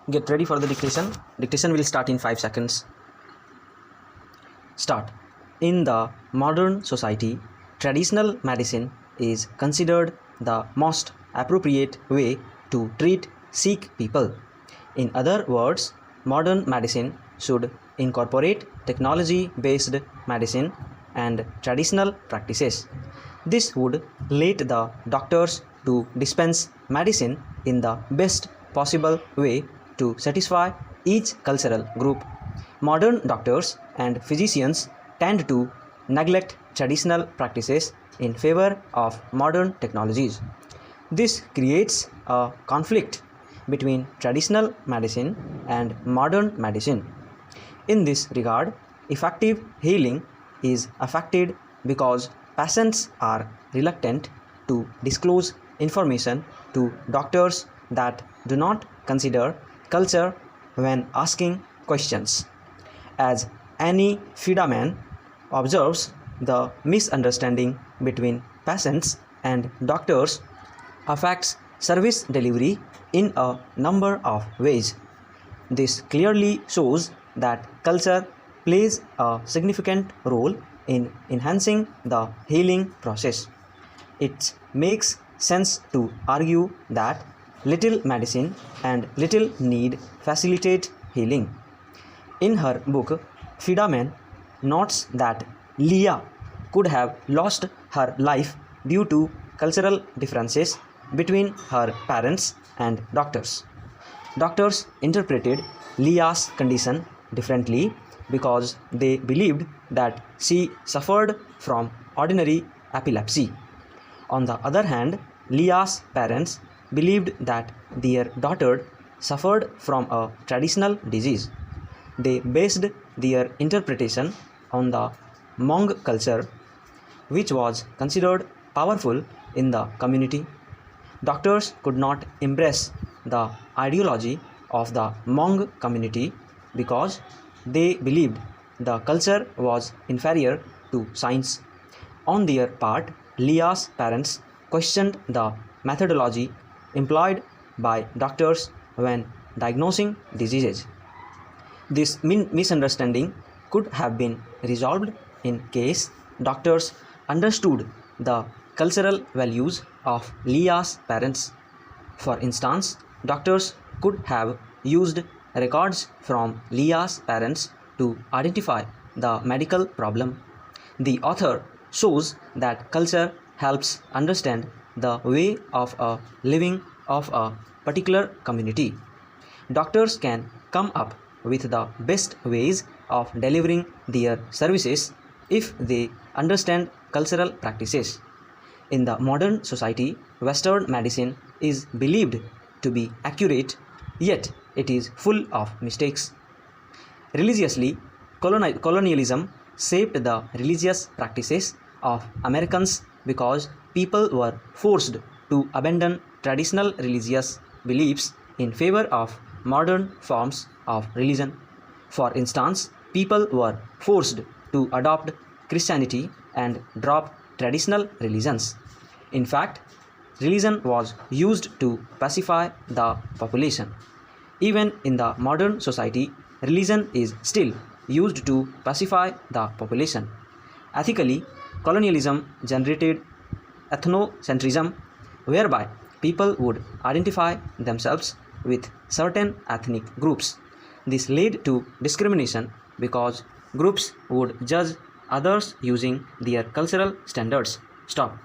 Get ready for the dictation. Dictation will start in 5 seconds. Start. In the modern society, traditional medicine is considered the most appropriate way to treat sick people. In other words, modern medicine should incorporate technology-based medicine and traditional practices. This would let the doctors to dispense medicine in the best possible way to satisfy each cultural group. Modern doctors and physicians tend to neglect traditional practices in favor of modern technologies. This creates a conflict between traditional medicine and modern medicine. In this regard, effective healing is affected because patients are reluctant to disclose information to doctors that do not consider culture when asking questions. As Annie Fidaman observes, the misunderstanding between patients and doctors affects service delivery in a number of ways. This clearly shows that culture plays a significant role in enhancing the healing process. It makes sense to argue that little medicine and little need facilitate healing. In her book, Fidaman notes that Leah could have lost her life due to cultural differences between her parents and doctors. Doctors interpreted Leah's condition differently because they believed that she suffered from ordinary epilepsy. On the other hand, Leah's parents believed that their daughter suffered from a traditional disease. They based their interpretation on the Hmong culture, which was considered powerful in the community. Doctors could not embrace the ideology of the Hmong community because they believed the culture was inferior to science. On their part, Leah's parents questioned the methodology employed by doctors when diagnosing diseases. This misunderstanding could have been resolved in case doctors understood the cultural values of Leah's parents. For instance, doctors could have used records from Leah's parents to identify the medical problem. The author shows that culture helps understand the way of a living of a particular community. Doctors can come up with the best ways of delivering their services if they understand cultural practices. In the modern society, Western medicine is believed to be accurate, yet it is full of mistakes. Religiously, colonialism shaped the religious practices of Americans because people were forced to abandon traditional religious beliefs in favor of modern forms of religion. For instance, people were forced to adopt Christianity and drop traditional religions. In fact, religion was used to pacify the population. Even in the modern society, religion is still used to pacify the population. Ethically, colonialism generated ethnocentrism, whereby people would identify themselves with certain ethnic groups. This led to discrimination because groups would judge others using their cultural standards. Stop.